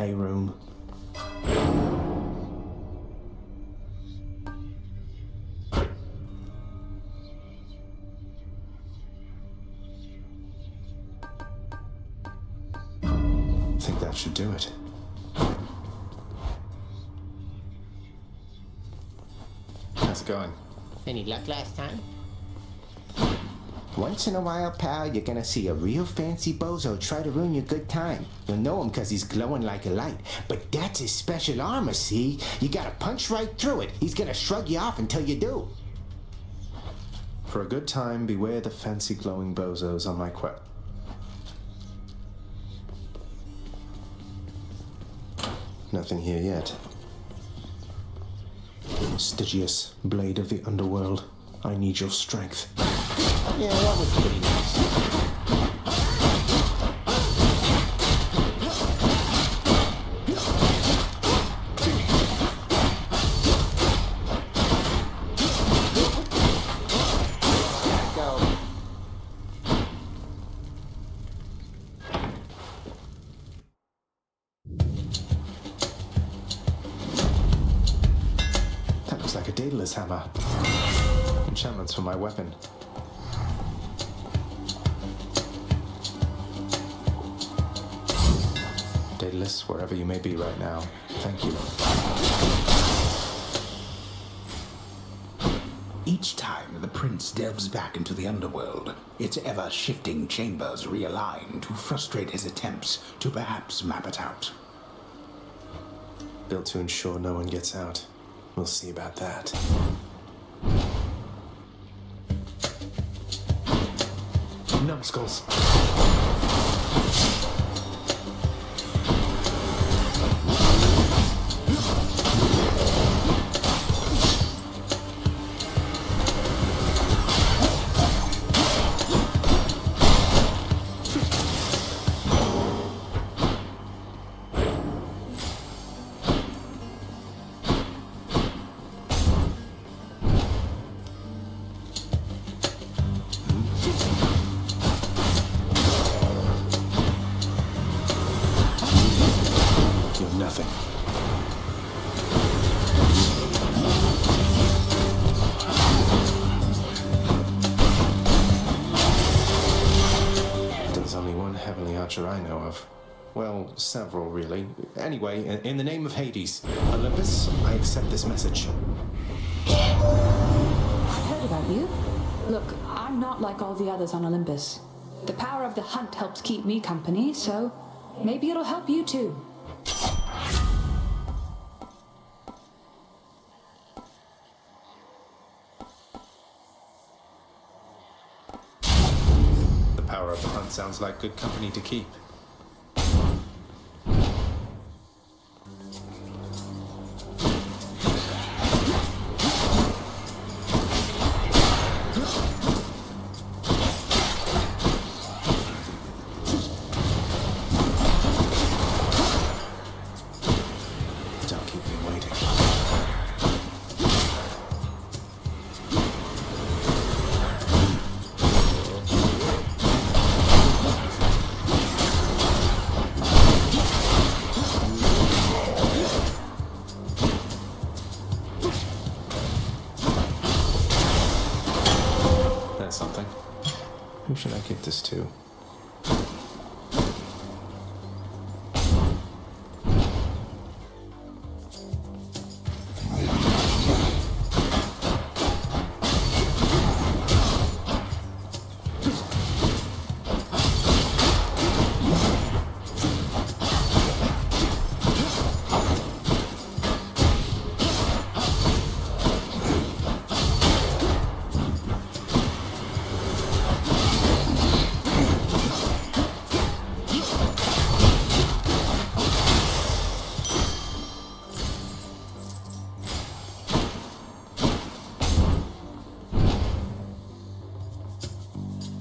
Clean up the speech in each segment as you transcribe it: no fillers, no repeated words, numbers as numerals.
decay room. I think that should do it. How's it going? Any luck last time? Once in a while, pal, you're gonna see a real fancy bozo try to ruin your good time. You'll know him because he's glowing like a light. But that's his special armor, see? You gotta punch right through it. He's gonna shrug you off until you do. For a good time, beware the fancy glowing bozos on my quest. Nothing here yet. Stygius, blade of the underworld, I need your strength. Yeah, that was pretty nice. That looks like a Daedalus hammer. Enchantments for my weapon. Daedalus, wherever you may be right now, thank you. Each time the prince delves back into the underworld, its ever-shifting chambers realign to frustrate his attempts to perhaps map it out. Built to ensure no one gets out. We'll see about that. Numbskulls. Nothing. There's only one heavenly archer I know of. Well, several, really. Anyway, in the name of Hades, Olympus, I accept this message. I heard about you. Look, I'm not like all the others on Olympus. The power of the hunt helps keep me company, so maybe it'll help you too. The power of the hunt sounds like good company to keep. Don't keep me waiting. That's something. Who should I give this to?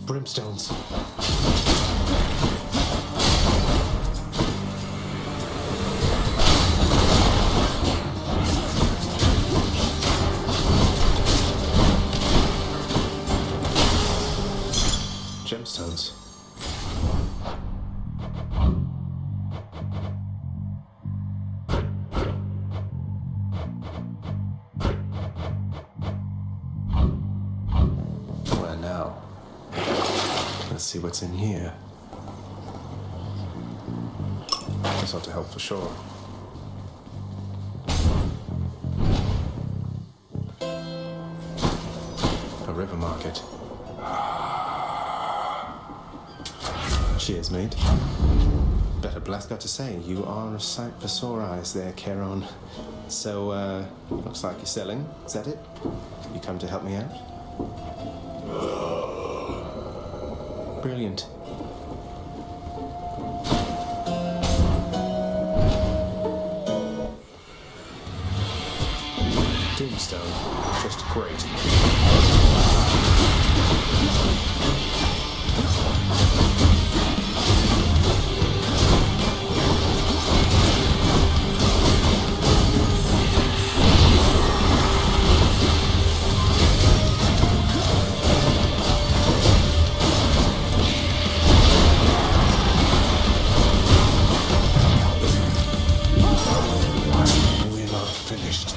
Brimstones. Gemstones. Let's see what's in here. This ought to help for sure. A river market. Cheers, mate. Better bless got to say, you are a sight for sore eyes there, Charon. So, looks like you're selling. Is that it? You come to help me out? Brilliant. Tombstone. Just great. We're not finished.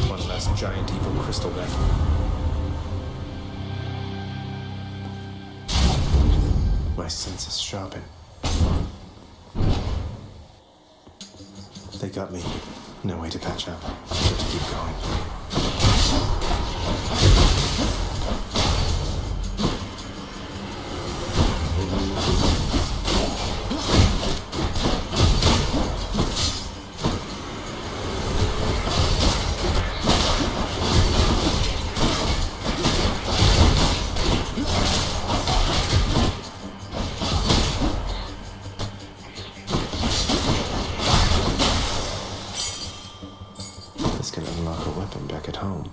One less giant evil crystal then. My senses sharpen. They got me. No way to patch up. Got to keep going. This can unlock a weapon back at home.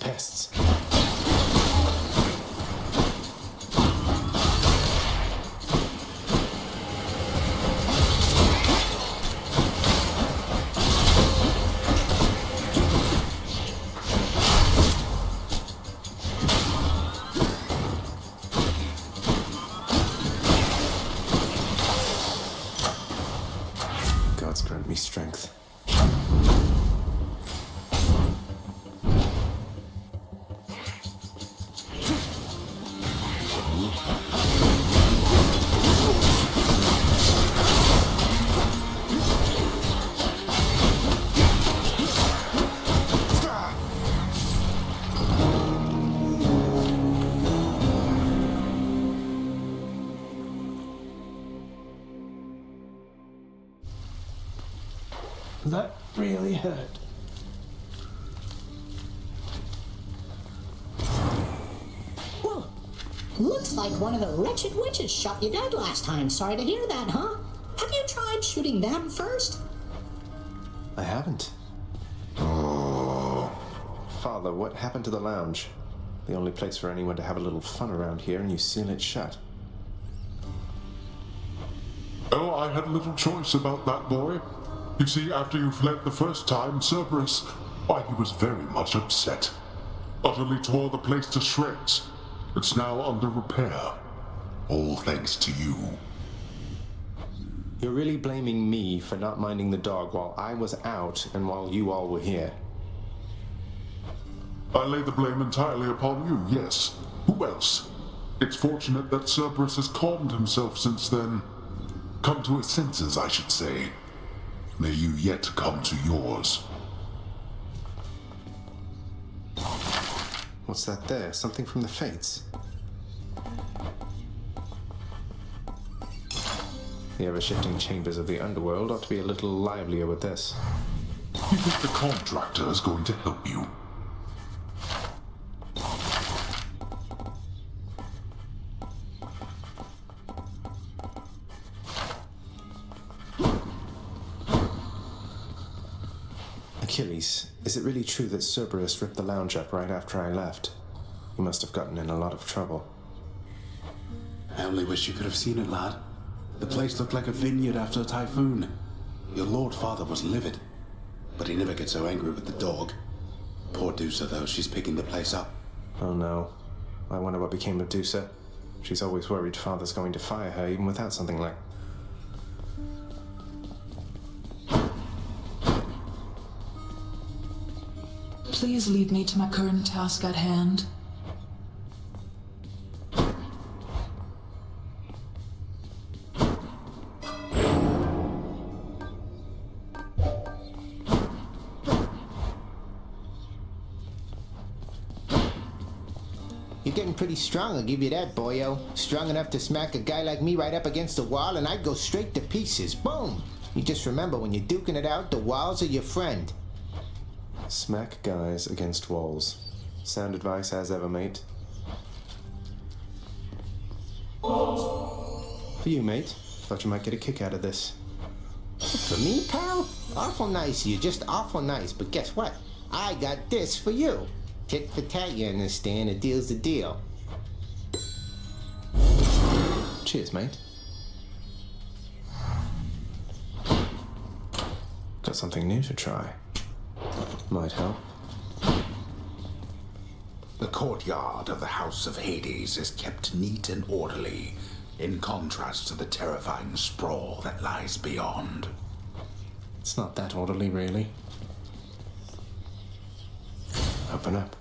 Pests. Gods grant me strength. That really hurt. Well, looks like one of the wretched witches shot you dead last time. Sorry to hear that, huh? Have you tried shooting them first? I haven't. Father, what happened to the lounge? The only place for anyone to have a little fun around here, and you seal it shut. Oh, I had little choice about that, boy. You see, after you fled the first time, Cerberus, why, he was very much upset. Utterly tore the place to shreds. It's now under repair. All thanks to you. You're really blaming me for not minding the dog while I was out and while you all were here. I lay the blame entirely upon you, yes. Who else? It's fortunate that Cerberus has calmed himself since then. Come to his senses, I should say. May you yet come to yours. What's that there? Something from the Fates? The ever-shifting chambers of the underworld ought to be a little livelier with this. You think the contractor is going to help you? Achilles, is it really true that Cerberus ripped the lounge up right after I left? He must have gotten in a lot of trouble. I only wish you could have seen it, lad. The place looked like a vineyard after a typhoon. Your Lord Father was livid, but he never gets so angry with the dog. Poor Dusa, though, she's picking the place up. Oh no. I wonder what became of Dusa. She's always worried Father's going to fire her, even without something like... Please leave me to my current task at hand. You're getting pretty strong, I'll give you that, boyo. Strong enough to smack a guy like me right up against the wall and I'd go straight to pieces. Boom! You just remember, when you're duking it out, the walls are your friend. Smack guys against walls. Sound advice as ever, mate. For you, mate. Thought you might get a kick out of this. For me, pal? Awful nice of you, just awful nice. But guess what? I got this for you. Tit for tat, you understand? A deal's a deal. Cheers, mate. Got something new to try. Might help. The courtyard of the House of Hades is kept neat and orderly, in contrast to the terrifying sprawl that lies beyond. It's not that orderly, really. Open up.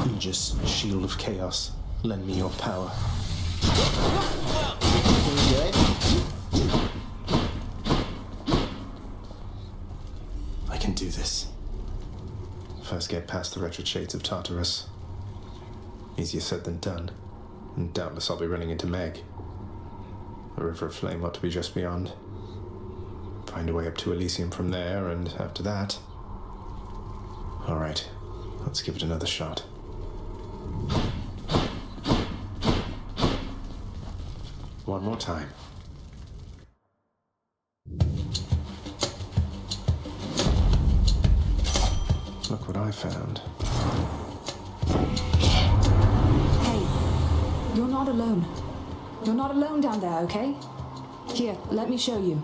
Aegis, shield of chaos. Lend me your power. Good? I can do this. First get past the wretched shades of Tartarus. Easier said than done. And doubtless I'll be running into Meg. The River of Flame ought to be just beyond. Find a way up to Elysium from there, and after that... Alright, let's give it another shot. One more time. Look what I found. Hey, you're not alone. You're not alone down there, okay? Here, let me show you.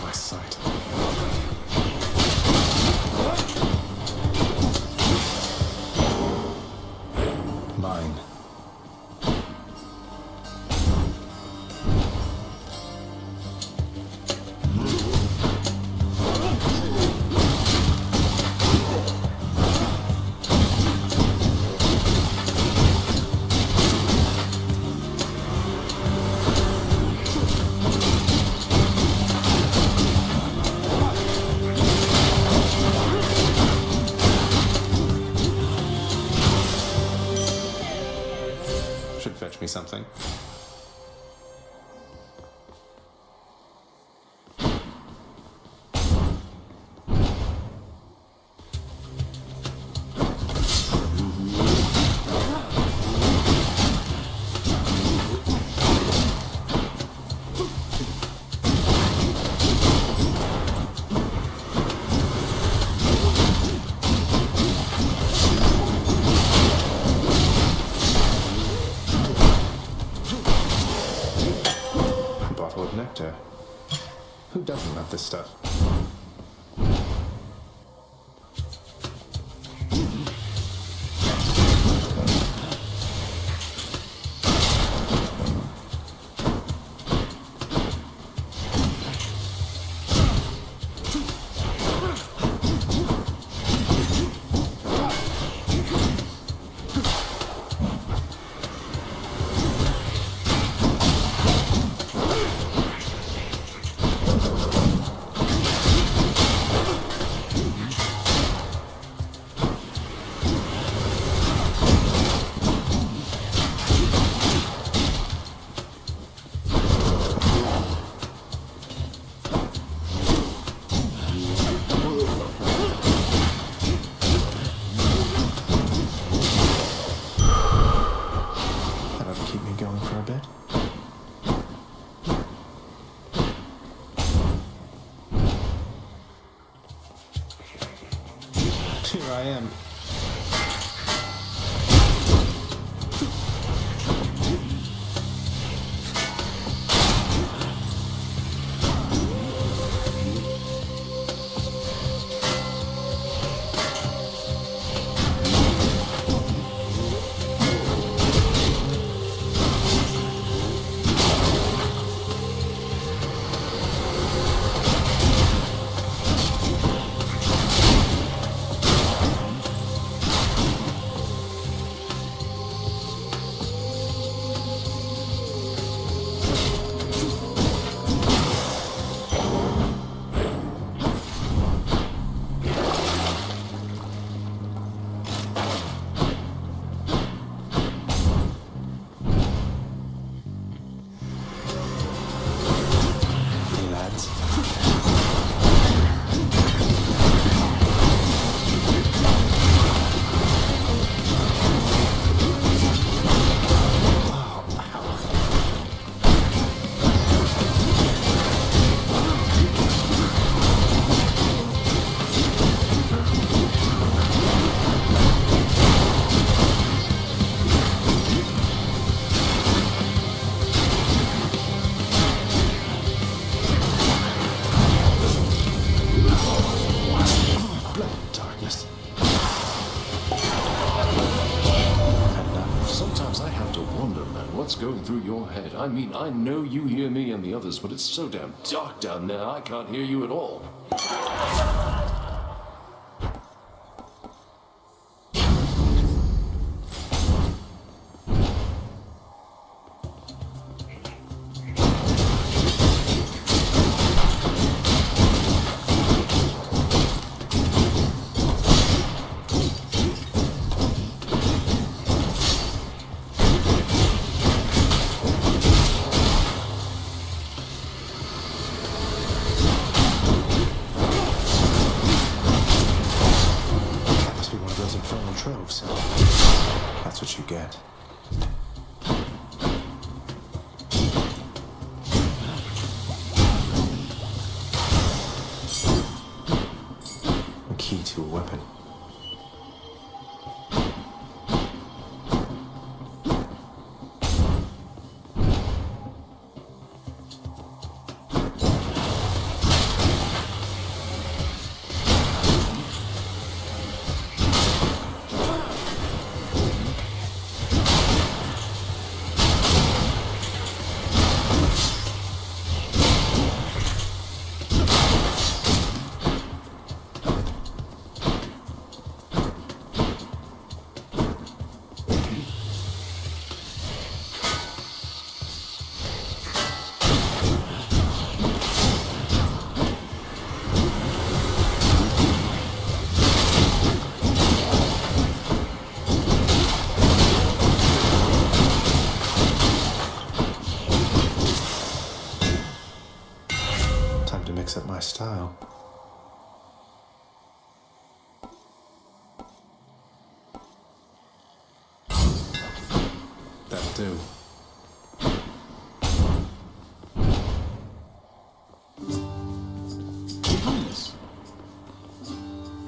My sight. Mine. Should fetch me something. A bottle of nectar. Who doesn't love this stuff? what's going through your head. I mean, I know you hear me and the others, but it's so damn dark down there, I can't hear you at all. That's what you get. A key to a weapon. Mix up my style. That'll do. Highness.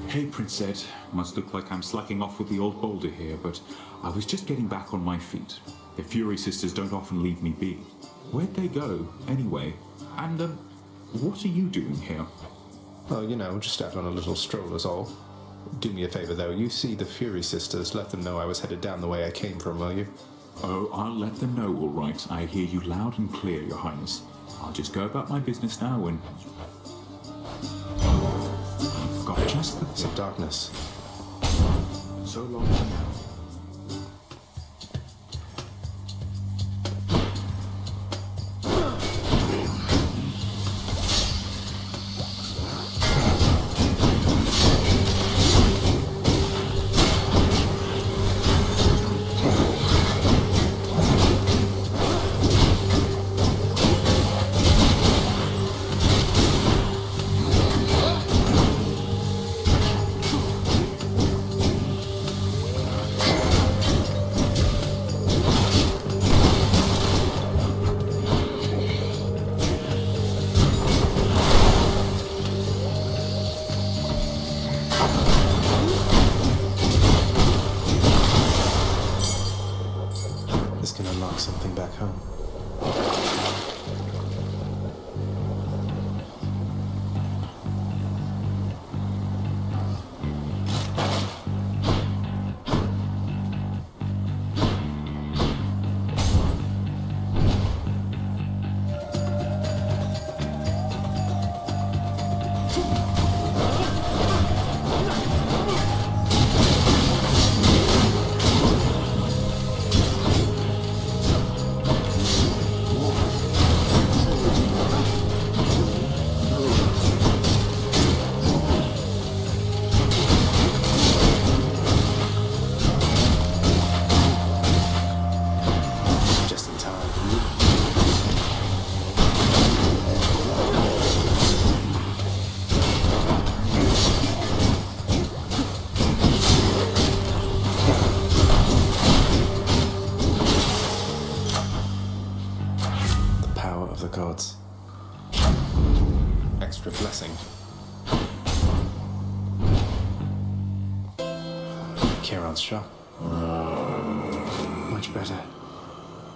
Hey, Prince Ed. Must look like I'm slacking off with the old boulder here, but I was just getting back on my feet. The Fury Sisters don't often leave me be. Where'd they go, anyway? And, what are you doing here? Well, you know, just out on a little stroll is all. Do me a favor, though. You see the Fury Sisters. Let them know I was headed down the way I came from, will you? Oh, I'll let them know, all right. I hear you loud and clear, Your Highness. I'll just go about my business now and... I've got just the... Some darkness. So long for now. Something back home. Gods. Extra blessing. Charon's shop. Much better.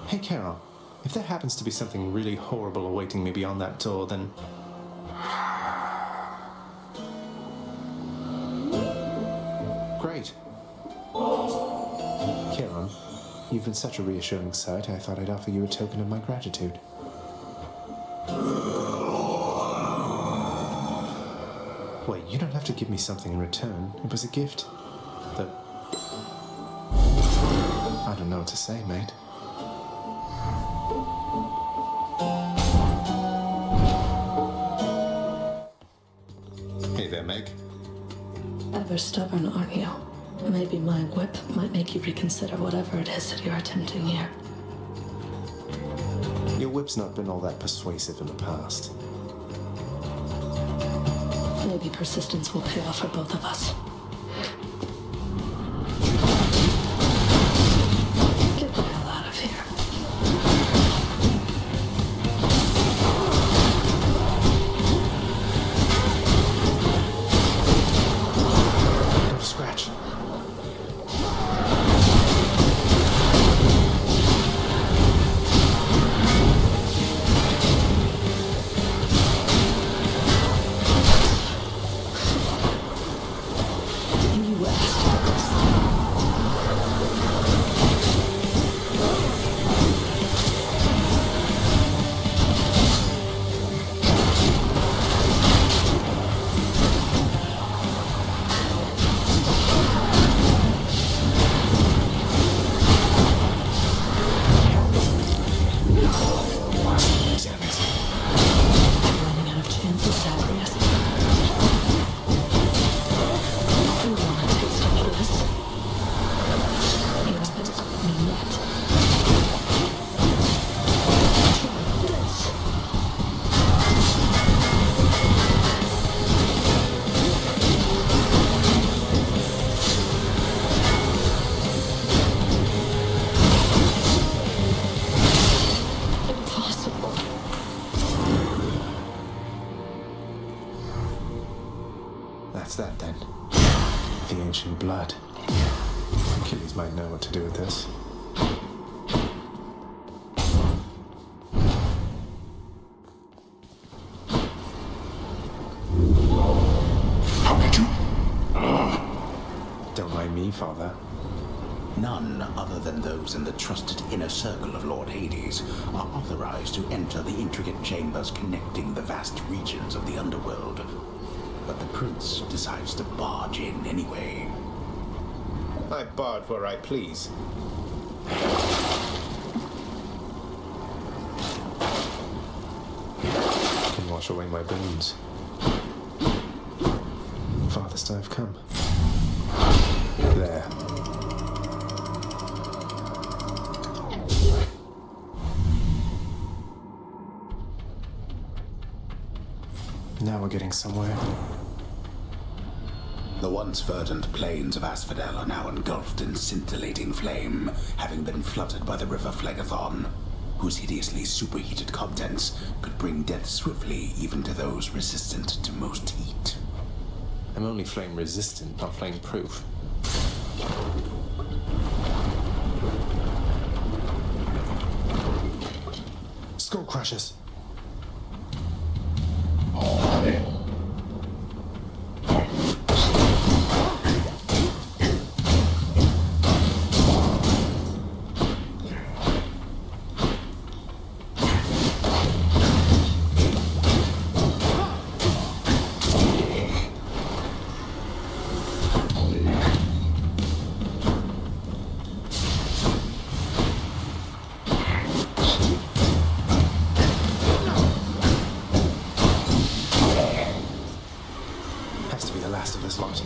Hey, Charon. If there happens to be something really horrible awaiting me beyond that door, then... Great. Charon, You've been such a reassuring sight, I thought I'd offer you a token of my gratitude. Wait, you don't have to give me something in return. It was a gift. Though... I don't know what to say, mate. Hey there, Meg. Ever stubborn, aren't you? Maybe my whip might make you reconsider whatever it is that you're attempting here. Your whip's not been all that persuasive in the past. Maybe persistence will pay off for both of us. Get the hell out of here. Don't scratch. That's that then. The ancient blood. Achilles might know what to do with this. How did you? Don't mind me, Father. None other than those in the trusted inner circle of Lord Hades are authorized to enter the intricate chambers connecting the vast regions of the underworld. But the prince decides to barge in anyway. I barge where I please. Can wash away my bones. Farthest I've come. There. Now we're getting somewhere. The once verdant plains of Asphodel are now engulfed in scintillating flame, having been flooded by the river Phlegethon, whose hideously superheated contents could bring death swiftly even to those resistant to most heat. I'm only flame resistant, not flame proof. Skull crushers. Last of this lot.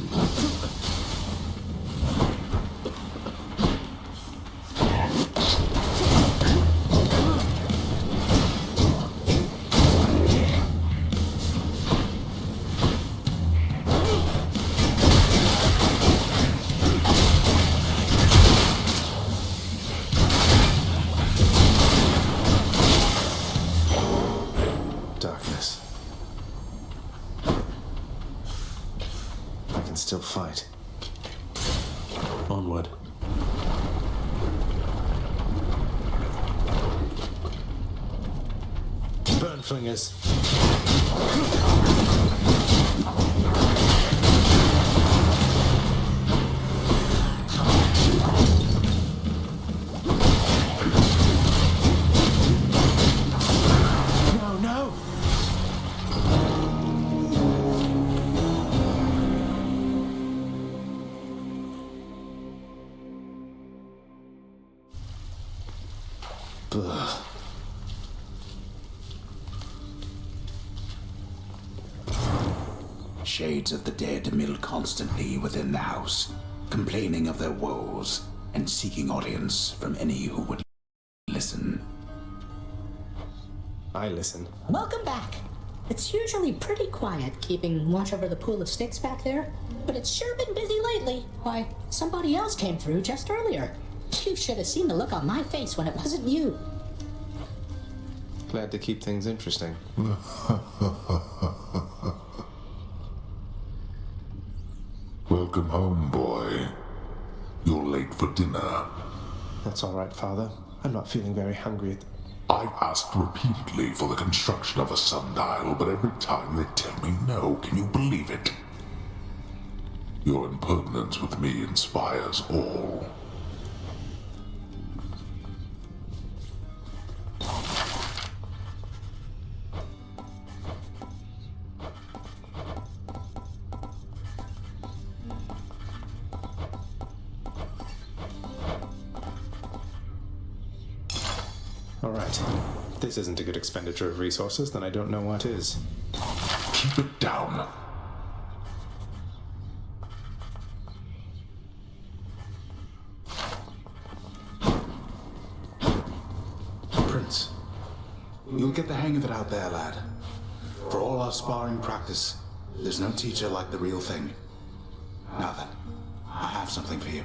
Darkness. Still fight. Onward. Burn flingers. Ugh. Shades of the dead mill constantly within the house, complaining of their woes and seeking audience from any who would listen. I listen. Welcome back. It's usually pretty quiet keeping watch over the pool of sticks back there, but it's sure been busy lately. Why, somebody else came through just earlier. You should have seen the look on my face when it wasn't you. Glad to keep things interesting. Welcome home, boy. You're late for dinner. That's all right, Father. I'm not feeling very hungry. I've asked repeatedly for the construction of a sundial, but every time they tell me no. Can you believe it? Your impertinence with me inspires all. All right. If this isn't a good expenditure of resources, then I don't know what is. Keep it down. Prince, you'll get the hang of it out there, lad. For all our sparring practice, there's no teacher like the real thing. Now then, I have something for you.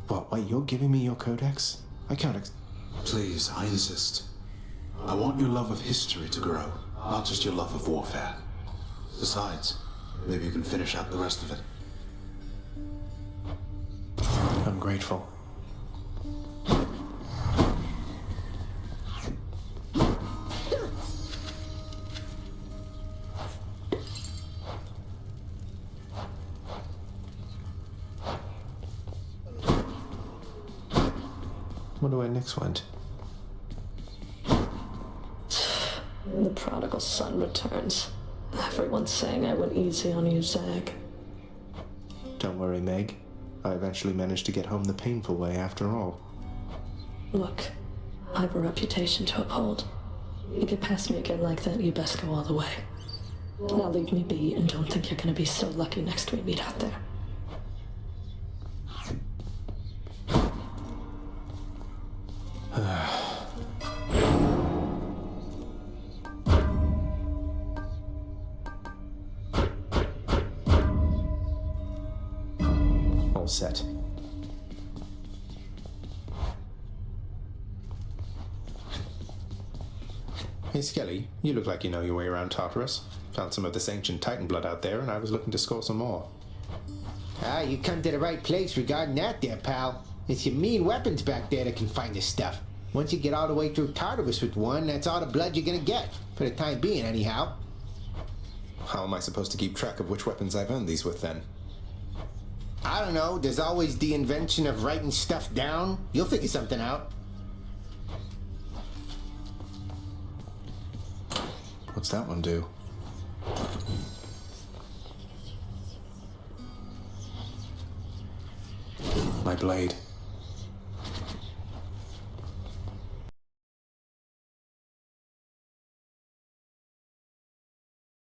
What, wait, you're giving me your codex? I can't Please, I insist. I want your love of history to grow, not just your love of warfare. Besides, maybe you can finish out the rest of it. I'm grateful. Wonder where Nyx went. The prodigal son returns. Everyone's saying I went easy on you, Zag. Don't worry, Meg. I eventually managed to get home the painful way after all. Look, I have a reputation to uphold. You get past me again like that, you best go all the way. Now leave me be and don't think you're gonna be so lucky next we meet out there. All set. Hey Skelly, you look like you know your way around Tartarus. Found some of this ancient Titan blood out there, and I was looking to score some more. Ah, you come to the right place regarding that there, pal. It's your mean weapons back there that can find this stuff. Once you get all the way through Tartarus with one, that's all the blood you're gonna get. For the time being, anyhow. How am I supposed to keep track of which weapons I've earned these with, then? I don't know, there's always the invention of writing stuff down. You'll figure something out. What's that one do? My blade.